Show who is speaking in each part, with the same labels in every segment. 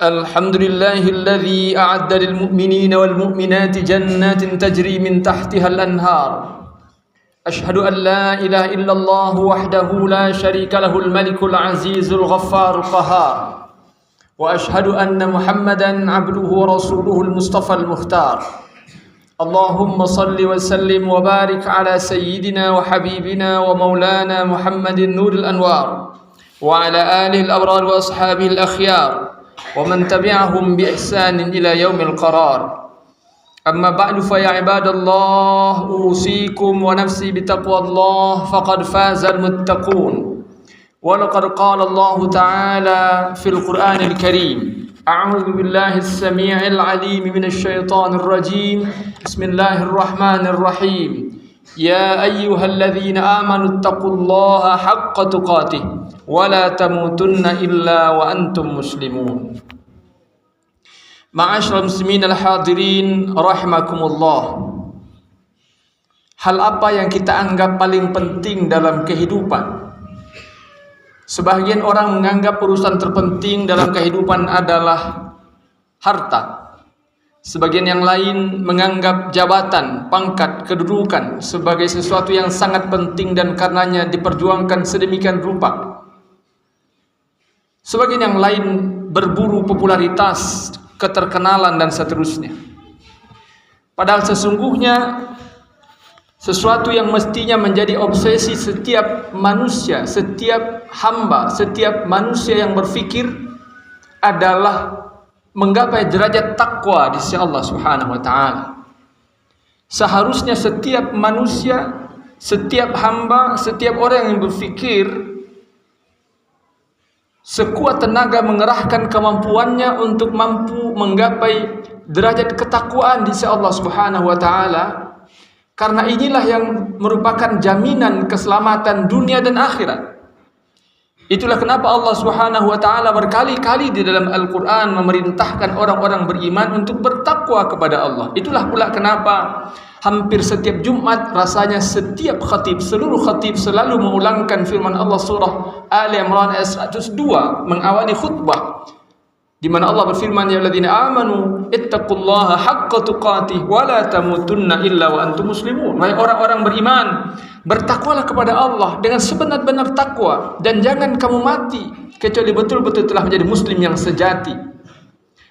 Speaker 1: الحمد لله الذي أعد للمؤمنين والمؤمنات جنات تجري من تحتها الأنهار أشهد أن لا إله إلا الله وحده لا شريك له الملك العزيز الغفار القهار وأشهد أن محمدا عبده ورسوله المصطفى المختار اللهم صل وسلم وبارك على سيدنا وحبيبنا ومولانا محمد نور الأنوار وعلى آله الأبرار وأصحابه الأخيار ومن تبعهم بإحسان إلى يوم القرار أما بعد فيا عباد الله أوصيكم ونفسي بتقوى الله فقد فاز المتقون ولقد قال الله تعالى في القرآن الكريم أعوذ بالله السميع العليم من الشيطان الرجيم بسم الله الرحمن الرحيم يا أيها الذين آمنوا اتقوا الله حق تقاته ولا تموتن إلا وأنتم مسلمون. Ma'asyiral muslimin al-hadirin rahimakumullah. Hal apa yang kita anggap paling penting dalam kehidupan? Sebagian orang menganggap urusan terpenting dalam kehidupan adalah harta. Sebagian yang lain menganggap jabatan, pangkat, kedudukan sebagai sesuatu yang sangat penting dan karenanya diperjuangkan sedemikian rupa. Sebagian yang lain berburu popularitas, keterkenalan dan seterusnya. Padahal sesungguhnya sesuatu yang mestinya menjadi obsesi setiap manusia, setiap hamba, setiap manusia yang berfikir adalah menggapai derajat takwa di sisi Allah Subhanahu wa taala. Seharusnya setiap manusia, setiap hamba, setiap orang yang berfikir sekuat tenaga mengerahkan kemampuannya untuk mampu menggapai derajat ketakwaan di sisi Allah Subhanahu wa taala, karena inilah yang merupakan jaminan keselamatan dunia dan akhirat. Itulah kenapa Allah Subhanahu wa taala berkali-kali di dalam Al-Qur'an memerintahkan orang-orang beriman untuk bertakwa kepada Allah. Itulah pula kenapa hampir setiap Jumat rasanya setiap khatib, seluruh khatib selalu mengulangkan firman Allah surah Ali Imran ayat 102 mengawali khutbah, di mana Allah berfirman, ya alladzina amanu ittaqullaha haqqa tuqatih wa la tamutunna illa wa antum muslimun. Wahai orang-orang beriman, bertakwalah kepada Allah dengan sebenar-benar takwa dan jangan kamu mati kecuali betul-betul telah menjadi muslim yang sejati.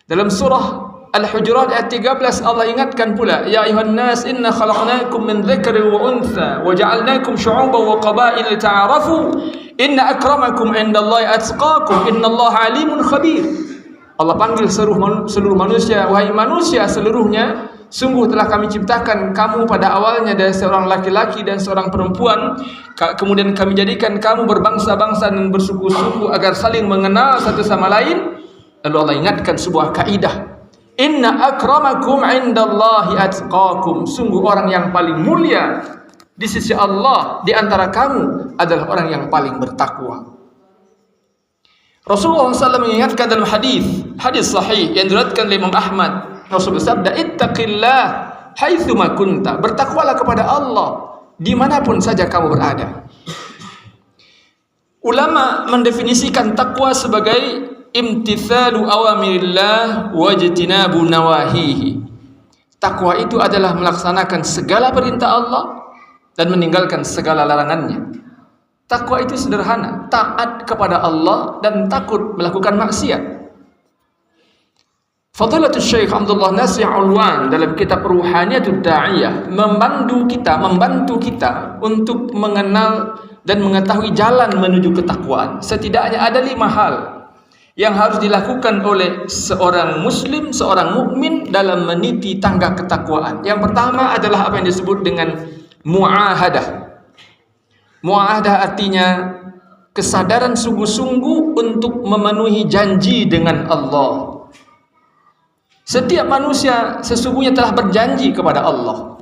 Speaker 1: Dalam surah Al-Hujurat ayat 13 Allah ingatkan pula, ya ayuhan nas inna khalaqnakum min dzakarin wa untha wa ja'alnakum syu'uban wa qabaila lita'arafu inna akramakum 'indallahi atqakum innallaha 'alimun khabir. Allah panggil seluruh manusia, wahai manusia seluruhnya, sungguh telah kami ciptakan kamu pada awalnya dari seorang laki-laki dan seorang perempuan, kemudian kami jadikan kamu berbangsa-bangsa dan bersuku-suku agar saling mengenal satu sama lain. Lalu Allah ingatkan sebuah kaidah, inna akramakum 'indallahi atqakum. Sungguh orang yang paling mulia di sisi Allah di antara kamu adalah orang yang paling bertakwa. Rasulullah SAW mengingatkan dalam hadis sahih yang diriwayatkan oleh Imam Ahmad. Rasulullah bersabda, ittaqillah haitsuma kunta. Bertakwalah kepada Allah dimanapun saja kamu berada. Ulama mendefinisikan takwa sebagai imtithalu awamirillah wajtinabu nawahihi. Takwa itu adalah melaksanakan segala perintah Allah dan meninggalkan segala larangannya. Takwa itu sederhana, taat kepada Allah dan takut melakukan maksiat. Fadilatul Syekh Abdullah Nasir Ulwan dalam kitab Ruhaniyatud Da'iyah membantu kita untuk mengenal dan mengetahui jalan menuju ketakwaan. Setidaknya ada 5 hal yang harus dilakukan oleh seorang muslim, seorang mukmin dalam meniti tangga ketakwaan. Yang pertama adalah apa yang disebut dengan mu'ahadah. Mu'ahadah artinya kesadaran sungguh-sungguh untuk memenuhi janji dengan Allah. Setiap manusia sesungguhnya telah berjanji kepada Allah.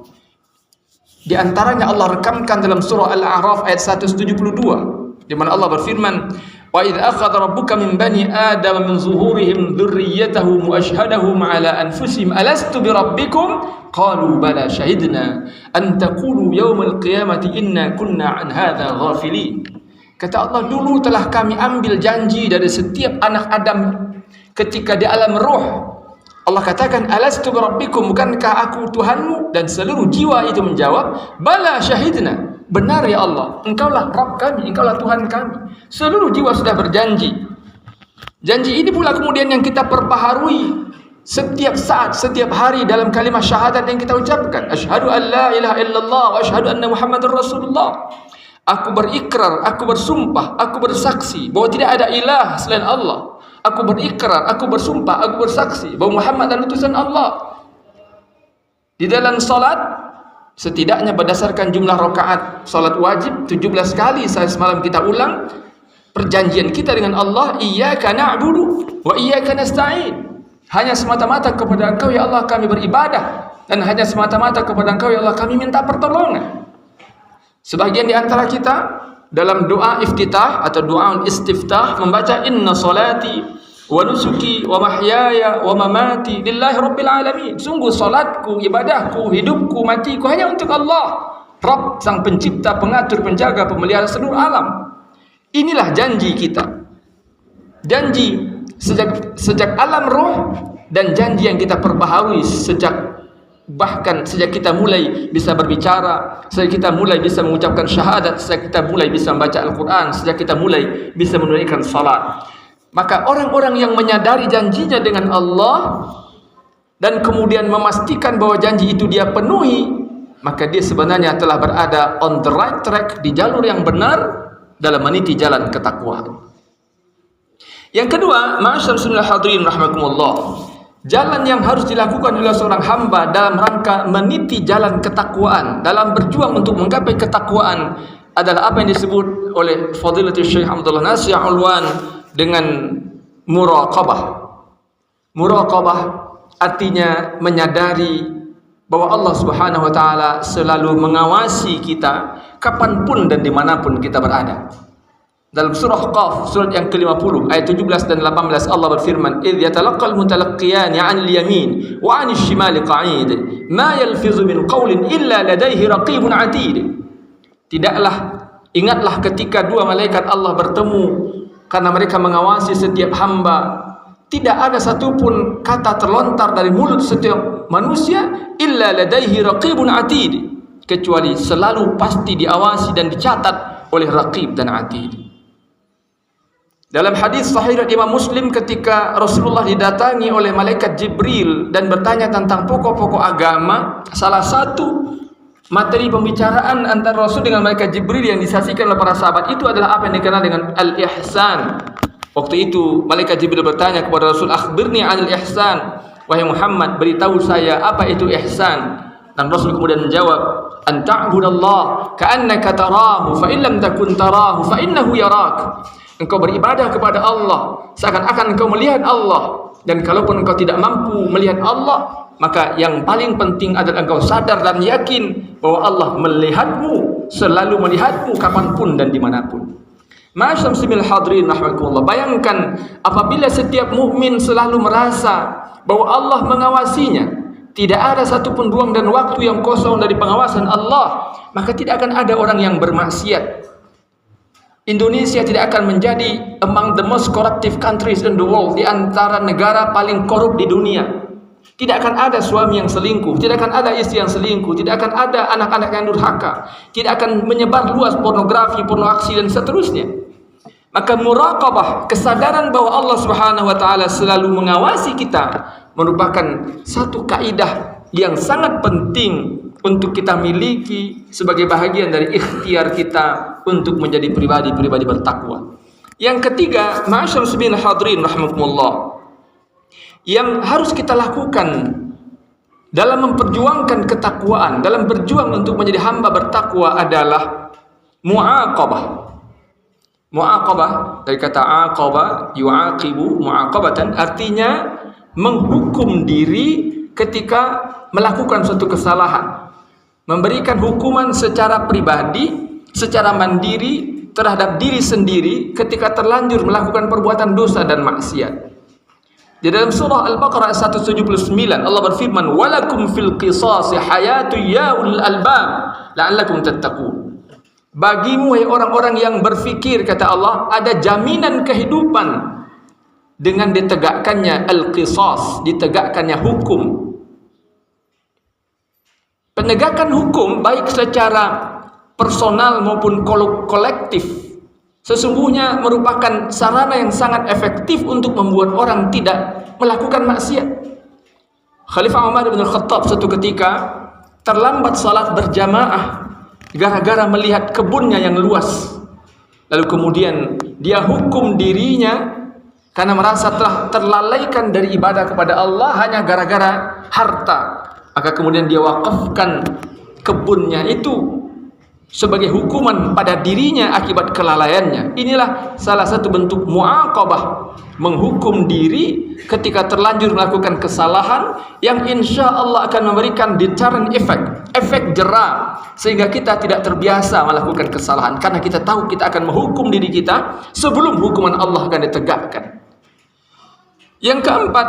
Speaker 1: Di antaranya Allah rekamkan dalam surah Al-A'raf ayat 172, di mana Allah berfirman, wa idz akhadha rabbuka min bani adama min zuhurihim dzurriyyatahum wa ashhadahum ala anfusihim alastu birabbikum qalu bala syahidna an taqulu yaumal qiyamati inna kunna an hadza ghafilin. Kata Allah, dulu telah kami ambil janji dari setiap anak Adam ketika di alam ruh Allah katakan, alastu birabbikum, bukankah aku Tuhanmu? Dan seluruh jiwa itu menjawab, bala syahidna, benar ya Allah, engkaulah Rabb kami, engkaulah Tuhan kami. Seluruh jiwa sudah berjanji. Janji ini pula kemudian yang kita perbaharui setiap saat, setiap hari dalam kalimat syahadat yang kita ucapkan. Asyhadu an la ilaha illallah wa asyhadu anna Muhammadar Rasulullah. Aku berikrar, aku bersumpah, aku bersaksi bahwa tidak ada ilah selain Allah. Aku berikrar, aku bersumpah, aku bersaksi bahwa Muhammad adalah utusan Allah. Di dalam salat, setidaknya berdasarkan jumlah rakaat salat wajib 17 kali saya semalam kita ulang perjanjian kita dengan Allah, iyyaka na'budu wa iyyaka nasta'in. Hanya semata-mata kepada Engkau ya Allah kami beribadah, dan hanya semata-mata kepada Engkau ya Allah kami minta pertolongan. Sebagian di antara kita dalam doa iftitah atau doa istiftah membaca inna salati wa nusuki wa mahyaya wa mamati lillahi rabbil alamin. Sungguh salatku, ibadahku, hidupku, matiku hanya untuk Allah, Rabb, sang pencipta, pengatur, penjaga, pemelihara seluruh alam. Inilah janji kita. Janji sejak alam roh, dan janji yang kita perbaharui bahkan sejak kita mulai bisa berbicara, sejak kita mulai bisa mengucapkan syahadat, sejak kita mulai bisa membaca Al-Quran, sejak kita mulai bisa menunaikan salat. Maka orang-orang yang menyadari janjinya dengan Allah dan kemudian memastikan bahwa janji itu dia penuhi, maka dia sebenarnya telah berada on the right track, di jalur yang benar dalam meniti jalan ketakwaan. Yang kedua, ma'asyiral hadirin rahimakumullah, jalan yang harus dilakukan oleh seorang hamba dalam rangka meniti jalan ketakwaan, dalam berjuang untuk menggapai ketakwaan, adalah apa yang disebut oleh Fadilatul Syekh Abdullah Nasir Ulwan dengan muraqabah. Muraqabah artinya menyadari bahwa Allah Subhanahu wa taala selalu mengawasi kita kapanpun dan dimanapun kita berada. Dalam surah Qaf, surat yang ke-50 ayat 17 dan 18, Allah berfirman, idh yatalaqqal mutalaqqiyani 'anil yamin wa 'anil shimali qa'id ma yalfizu min qawlin illa ladayhi raqibun 'atid. Ingatlah ketika dua malaikat Allah bertemu, karena mereka mengawasi setiap hamba. Tidak ada satupun kata terlontar dari mulut setiap manusia illa ladaihi raqibun atid, kecuali selalu pasti diawasi dan dicatat oleh raqib dan atid. Dalam hadis sahih Imam Muslim, ketika Rasulullah didatangi oleh malaikat Jibril dan bertanya tentang pokok-pokok agama, salah satu materi pembicaraan antara Rasul dengan malaikat Jibril yang disaksikan oleh para sahabat itu adalah apa yang dikenal dengan al-ihsan. Waktu itu malaikat Jibril bertanya kepada Rasul, akhbirni 'anil ihsan, wahai Muhammad, beritahu saya apa itu ihsan. Dan Rasul kemudian menjawab, an ta'budallah ka'annaka tarahu fa in lam takun tarahu fa innahu yarak. Engkau beribadah kepada Allah seakan-akan engkau melihat Allah, dan kalaupun engkau tidak mampu melihat Allah, maka yang paling penting adalah engkau sadar dan yakin bahwa Allah melihatmu, selalu melihatmu kapanpun dan dimanapun. Ma'asyiral hadirin rahimakumullah, bayangkan apabila setiap mukmin selalu merasa bahwa Allah mengawasinya, tidak ada satupun ruang dan waktu yang kosong dari pengawasan Allah, maka tidak akan ada orang yang bermaksiat. Indonesia tidak akan menjadi among the most corruptive countries in the world, di antara negara paling korup di dunia. Tidak akan ada suami yang selingkuh, tidak akan ada istri yang selingkuh, tidak akan ada anak-anak yang durhaka, tidak akan menyebar luas pornografi, pornoaksi dan seterusnya. Maka muraqabah, kesadaran bahwa Allah Subhanahu wa taala selalu mengawasi kita, merupakan satu kaidah yang sangat penting untuk kita miliki sebagai bahagian dari ikhtiar kita untuk menjadi pribadi-pribadi bertakwa. Yang ketiga, ma'asyiral hadirin rahimakumullah, yang harus kita lakukan dalam memperjuangkan ketakwaan, dalam berjuang untuk menjadi hamba bertakwa adalah mu'aqabah. Mu'aqabah dari kata aqaba, yu'aqibu, mu'aqabatan, artinya menghukum diri ketika melakukan suatu kesalahan, memberikan hukuman secara pribadi, secara mandiri terhadap diri sendiri ketika terlanjur melakukan perbuatan dosa dan maksiat. Di dalam surah Al-Baqarah 179 Allah berfirman, walakum fil qisasi hayatu ya ulil albab la'allakum tattaqun. Bagimu, hai orang-orang yang berfikir, kata Allah, ada jaminan kehidupan dengan ditegakkannya al-qisas, ditegakkannya hukum. Penegakan hukum baik secara personal maupun kolektif sesungguhnya merupakan sarana yang sangat efektif untuk membuat orang tidak melakukan maksiat. Khalifah Umar bin Khattab suatu ketika terlambat salat berjamaah gara-gara melihat kebunnya yang luas. Lalu kemudian dia hukum dirinya karena merasa telah terlalaikan dari ibadah kepada Allah hanya gara-gara harta. Maka kemudian dia wakafkan kebunnya itu sebagai hukuman pada dirinya akibat kelalaiannya. Inilah salah satu bentuk mu'aqabah, menghukum diri ketika terlanjur melakukan kesalahan yang insya Allah akan memberikan deterrent effect, efek jera, sehingga kita tidak terbiasa melakukan kesalahan karena kita tahu kita akan menghukum diri kita sebelum hukuman Allah akan ditegakkan. Yang keempat,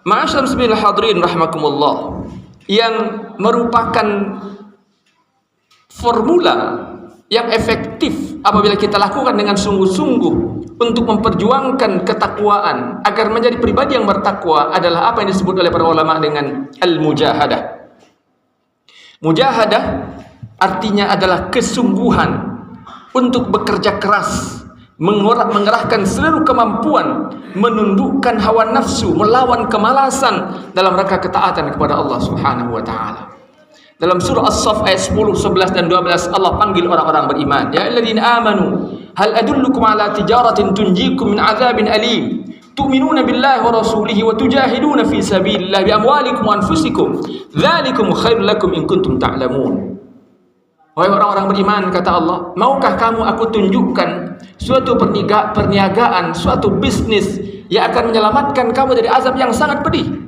Speaker 1: ma'asyiral muslimin hadirin rahimakumullah, yang merupakan formula yang efektif apabila kita lakukan dengan sungguh-sungguh untuk memperjuangkan ketakwaan agar menjadi pribadi yang bertakwa adalah apa yang disebut oleh para ulama dengan al-mujahadah. Mujahadah artinya adalah kesungguhan untuk bekerja keras, mengerahkan seluruh kemampuan, menundukkan hawa nafsu, melawan kemalasan dalam rangka ketaatan kepada Allah Subhanahu wa taala. Dalam surah As-Saff ayat 10, 11 dan 12 Allah panggil orang-orang beriman, ya alladzina amanu hal adullukum ala tijaratin tunjikum min adzabin alim tu'minuna billahi wa rasulihi wa tujahiduna fi sabilillahi bi amwalikum wa anfusikum dzalikum khairul lakum in kuntum ta'lamun. Wahai orang-orang beriman, kata Allah, maukah kamu aku tunjukkan suatu perniagaan, suatu bisnis yang akan menyelamatkan kamu dari azab yang sangat pedih?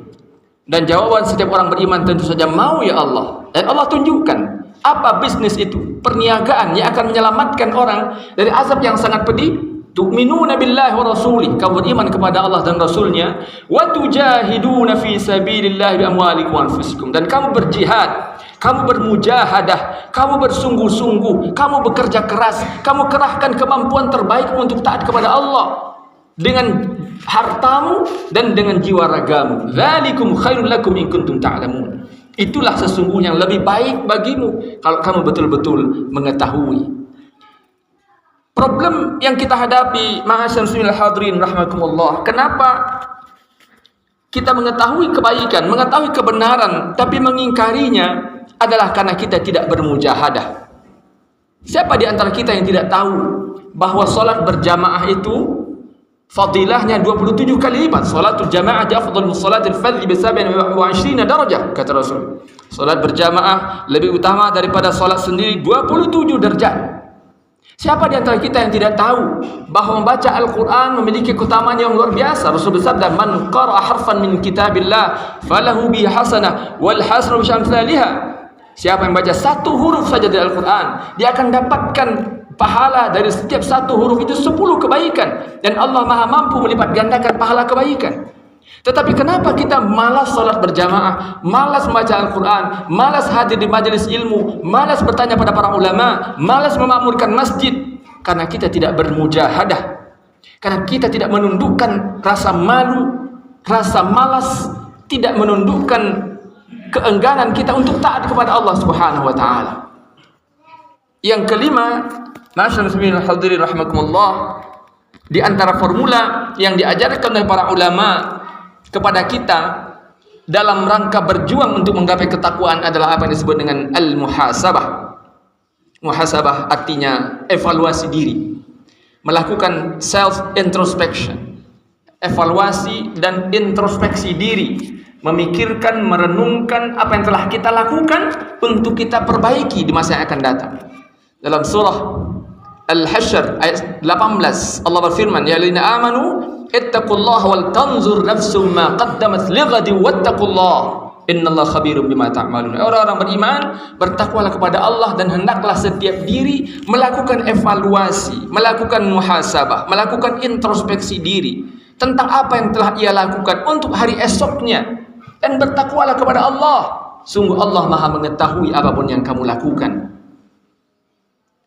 Speaker 1: Dan jawaban setiap orang beriman tentu saja mau, ya Allah. Dan Allah tunjukkan apa bisnis itu, perniagaan yang akan menyelamatkan orang dari azab yang sangat pedih. Tu'minuna billahi wa rasulih, kamu beriman kepada Allah dan Rasulnya. Wa tujahiduna fi sabilillahi bi amwalikum wa anfusikum, dan kamu berjihad, kamu bermujahadah, kamu bersungguh-sungguh, kamu bekerja keras, kamu kerahkan kemampuan terbaik untuk taat kepada Allah dengan hartamu dan dengan jiwa ragamu. Dzalikum khairul lakum in kuntum ta'lamun. Itulah sesungguhnya yang lebih baik bagimu kalau kamu betul-betul mengetahui. Problem yang kita hadapi, ma'asyiral hadirin rahimakumullah, kenapa kita mengetahui kebaikan, mengetahui kebenaran tapi mengingkarinya adalah karena kita tidak bermujahadah. Siapa di antara kita yang tidak tahu bahwa salat berjamaah itu fadilahnya 27 kali lipat? Salatul jamaah afdhalu min salatil fardhi bi 27 darajah, kata Rasul. Salat berjamaah lebih utama daripada salat sendiri 27 derajat. Siapa di antara kita yang tidak tahu bahwa membaca Al-Quran memiliki keutamaan yang luar biasa? Rasul bersabda, man qara'a harfan min kitabillah falahu bi hasanah wal hasanatu bi amsalihha. Siapa yang baca satu huruf saja dari Al-Quran, dia akan dapatkan pahala dari setiap satu huruf itu 10 kebaikan, dan Allah Maha mampu melipat gandakan pahala kebaikan. Tetapi kenapa kita malas salat berjamaah, malas membaca Al-Quran, malas hadir di majelis ilmu, malas bertanya pada para ulama, malas memakmurkan masjid? Karena kita tidak bermujahadah, karena kita tidak menundukkan rasa malu, rasa malas, tidak menundukkan keengganan kita untuk taat kepada Allah Subhanahu wa taala. Yang kelima, ma'asyiral muslimin hadirin rahimakumullah, di antara formula yang diajarkan oleh para ulama kepada kita dalam rangka berjuang untuk menggapai ketakwaan adalah apa yang disebut dengan al-muhasabah. Muhasabah artinya evaluasi diri, melakukan self introspection, evaluasi dan introspeksi diri, memikirkan, merenungkan apa yang telah kita lakukan untuk kita perbaiki di masa yang akan datang. Dalam surah Al-Hasyr ayat 18 Allah berfirman, ya alladzina amanu ittaqullaha wal tanzur nafsum ma qaddamat lighadin wattaqullaha innallaha khabirum bima ta'malun. Orang-orang beriman, bertakwalah kepada Allah dan hendaklah setiap diri melakukan evaluasi, melakukan muhasabah, melakukan introspeksi diri tentang apa yang telah ia lakukan untuk hari esoknya, dan bertakwalah kepada Allah. Sungguh Allah Maha mengetahui apapun yang kamu lakukan.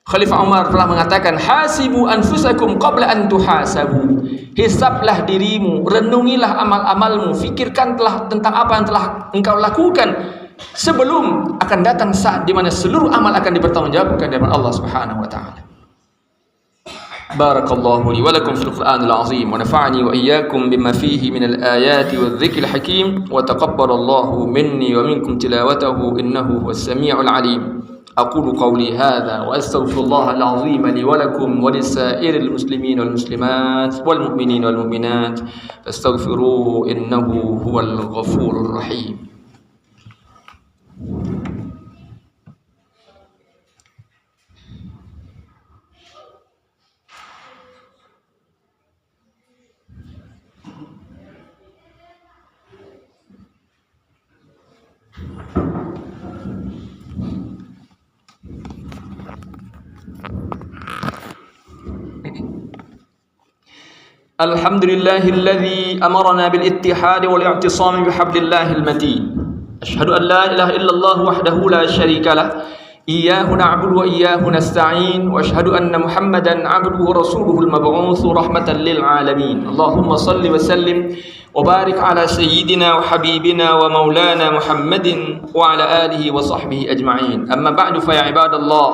Speaker 1: Khalifah Umar telah mengatakan, hasibu anfusakum qabla an tuhasabu. Hisablah dirimu, renungilah amal-amalmu, fikirkan tentang apa yang telah engkau lakukan sebelum akan datang saat di mana seluruh amal akan dipertanggungjawabkan dari Allah Subhanahu wa taala. Barakallahu li wa lakum fil Qur'anil azim wa nafa'ani wa iyyakum bima fihi min al-ayati wadh-dhikril hakim wa taqabbalallahu minni wa minkum tilawatahu innahu huwas sami'ul 'alim. أقول قولي هذا وأستغفر الله العظيم لي ولكم ولسائر المسلمين والمسلمات والمؤمنين والمؤمنات فاستغفروه إنه هو الغفور الرحيم. الحمد لله الذي أمرنا بالاتحاد والاعتصام بحبل الله المتين. أشهد أن لا إله إلا الله وحده لا شريك له إياه نعبد وإياه نستعين وأشهد أن محمدا عبده ورسوله المبعوث رحمة للعالمين. اللهم صل وسلم وبارك على سيدنا وحبيبنا ومولانا محمد وعلى آله وصحبه أجمعين. أما بعد فيا عباد الله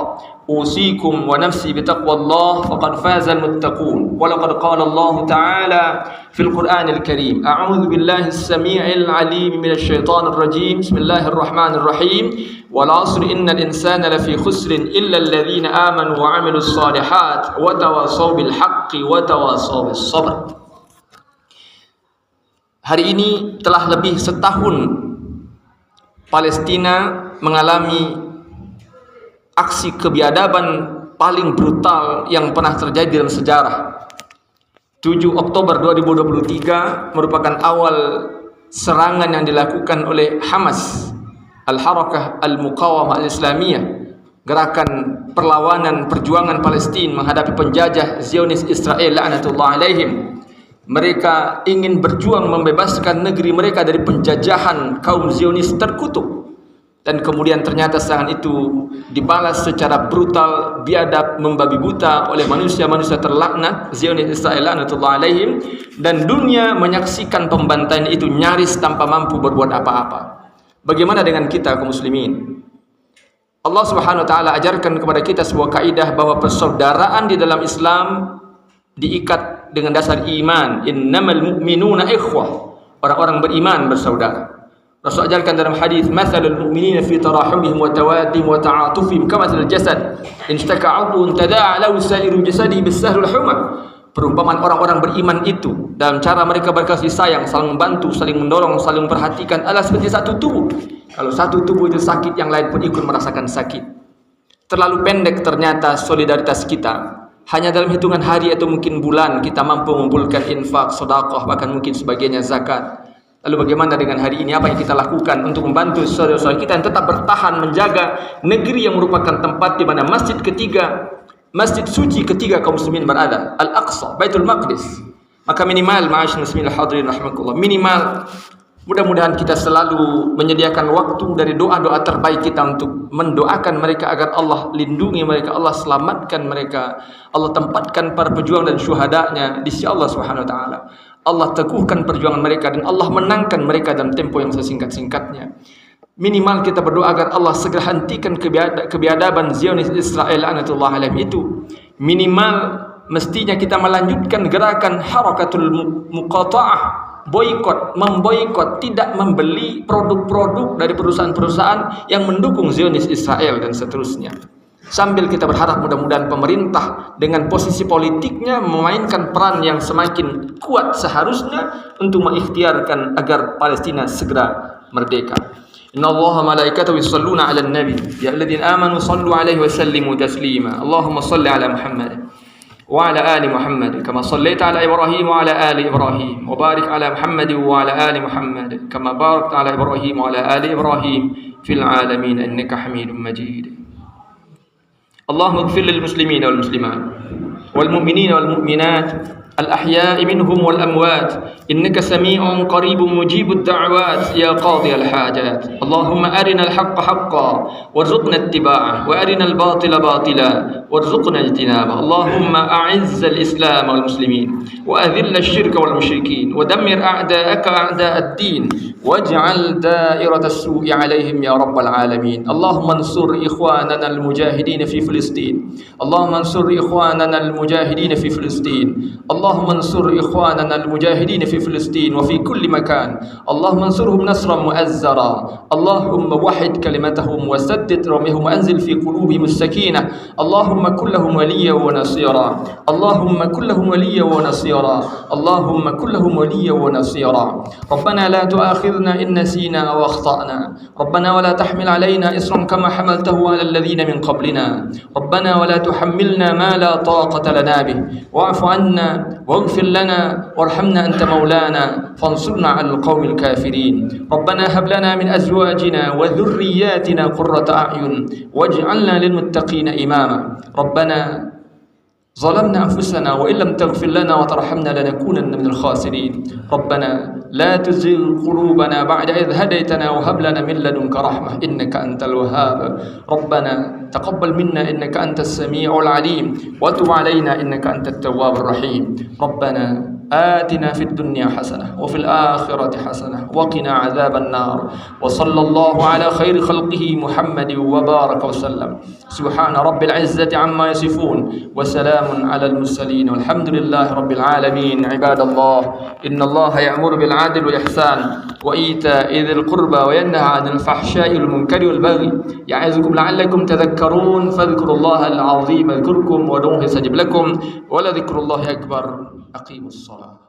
Speaker 1: أوصيكم ونفسي بتقوى الله فقد فاز المتقون. ولقد قال الله تعالى في القرآن الكريم أعوذ بالله السميع العليم من الشيطان الرجيم بسم الله الرحمن الرحيم والعصر إن الإنسان لفي خسر إلا الذين آمنوا وعملوا الصالحات وتواصوا بالحق وتواصوا بالصبر. Hari ini telah lebih setahun Palestina mengalami aksi kebiadaban paling brutal yang pernah terjadi dalam sejarah. 7 Oktober 2023 merupakan awal serangan yang dilakukan oleh Hamas, Al-Harakah Al-Muqawamah Al-Islamiyah, gerakan perlawanan perjuangan Palestina menghadapi penjajah Zionis Israel laknatullah alaihim. Mereka ingin berjuang membebaskan negeri mereka dari penjajahan kaum Zionis terkutuk. Dan kemudian ternyata serangan itu dibalas secara brutal, biadab, membabi buta oleh manusia-manusia terlaknat Zionis Israel laknatullah alaihim, dan dunia menyaksikan pembantaian itu nyaris tanpa mampu berbuat apa-apa. Bagaimana dengan kita kaum muslimin? Allah Subhanahu wa taala ajarkan kepada kita sebuah kaidah bahwa persaudaraan di dalam Islam diikat dengan dasar iman. Innamal mu'minuna ikhwah. Orang-orang beriman bersaudara. Rasul ajarkan dalam hadis, "Matsalul mu'minina fi tarahumihim wa tawaddihim wa ta'atufihim kamatsalil jasad, in ishtaka 'udwun tada'a lahu sa'iru jasadihi bis-sahril humma." Perumpamaan orang-orang beriman itu dalam cara mereka berkasih sayang, saling membantu, saling mendorong, saling memperhatikan adalah seperti satu tubuh. Kalau satu tubuh itu sakit, yang lain pun ikut merasakan sakit. Terlalu pendek ternyata solidaritas kita. Hanya dalam hitungan hari atau mungkin bulan kita mampu mengumpulkan infak, sedekah, bahkan mungkin sebagainya zakat. Lalu bagaimana dengan hari ini? Apa yang kita lakukan untuk membantu saudara-saudara kita yang tetap bertahan menjaga negeri yang merupakan tempat di mana masjid ketiga, masjid suci ketiga kaum muslimin berada, Al-Aqsa, Baitul Maqdis. Maka minimal, ma'asyiral muslimin hadirin rahimakumullah, minimal mudah-mudahan kita selalu menyediakan waktu dari doa-doa terbaik kita untuk mendoakan mereka agar Allah lindungi mereka, Allah selamatkan mereka, Allah tempatkan para pejuang dan syuhadanya di sisi Allah Subhanahu wa taala. Allah teguhkan perjuangan mereka dan Allah menangkan mereka dalam tempo yang sesingkat-singkatnya. Minimal kita berdoa agar Allah segera hentikan kebiadaban Zionis Israel laknatullah alaihim itu. Minimal mestinya kita melanjutkan gerakan harakatul muqata'ah, boikot, memboikot, tidak membeli produk-produk dari perusahaan-perusahaan yang mendukung Zionis Israel dan seterusnya. Sambil kita berharap mudah-mudahan pemerintah dengan posisi politiknya memainkan peran yang semakin kuat seharusnya untuk mengikhtiarkan agar Palestina segera merdeka. Innallaha malaikatahu yusholluna 'alan nabi ya alladzina amanu shallu 'alaihi wa sallimu taslima. Allahumma shalli 'ala Muhammad wa 'ala ali Muhammad kama shallaita 'ala Ibrahim wa 'ala ali Ibrahim wa barik 'ala Muhammad wa 'ala ali Muhammad kama barakta 'ala Ibrahim wa 'ala ali Ibrahim fil 'alamin innaka Hamidum Majid. Allahumma ighfir lil muslimina wal muslimat wal mu'minina wal mu'minat الأحياء منهم والأموات إنك سميع قريب مجيب الدعوات يا قاضي الحاجات. اللهم أرنا الحق حقا وارزقنا اتباعه وأرنا الباطل باطلا وارزقنا اجتنابه. اللهم أعز الإسلام والمسلمين وأذل الشرك والمشركين ودمر أعداءك أعداء الدين واجعل دائرة السوء عليهم يا رب العالمين. اللهم انصر إخواننا المجاهدين في فلسطين. اللهم انصر إخواننا المجاهدين في فلسطين. اللهم انصر إخواننا المجاهدين في فلسطين وفي كل مكان. اللهم انصرهم نصرا مؤزرا. اللهم وحد كلمتهم وسدد رميهم وأنزل في قلوبهم السكينة. اللهم كن لهم وليا ونصيرا. اللهم كن لهم وليا ونصيرا. اللهم كن لهم وليا ونصيرا. ربنا لا تؤاخذنا إن نسينا أو أخطأنا. ربنا ولا تحمل علينا إصرا كما حملته على الذين من قبلنا. ربنا ولا تحملنا ما لا طاقة لنا به. واعف عنا واغفر لنا وارحمنا أنت مولانا فانصرنا على القوم الكافرين. ربنا هب لنا من أزواجنا وذرياتنا قرة أعين واجعلنا للمتقين إماما. ربنا ظلمنا أنفسنا وإن لم تغفر لنا وترحمنا لنكونن من الخاسرين. ربنا لا تزغ قلوبنا بعد إذ هديتنا وهب لنا من لدنك رحمة إنك أنت الوهاب. ربنا تقبل منا إنك أنت السميع العليم وتب علينا إنك أنت التواب الرحيم. ربنا آتنا في الدنيا حسنة وفي الآخرة حسنة وقنا عذاب النار. وصلى الله على خير خلقه محمد وبارك وسلم. سبحان رب العزة عما يصفون وسلام على المرسلين والحمد لله رب العالمين. عباد الله إن الله يأمر بالعدل والإحسان وإيتاء ذي القربى وينهى عن الفحشاء والمنكر والبغي يعظكم لعلكم تذكرون. فاذكروا الله العظيم يذكركم وادعوه يستجب لكم ولذكر الله أكبر. أقيموا الصلاة.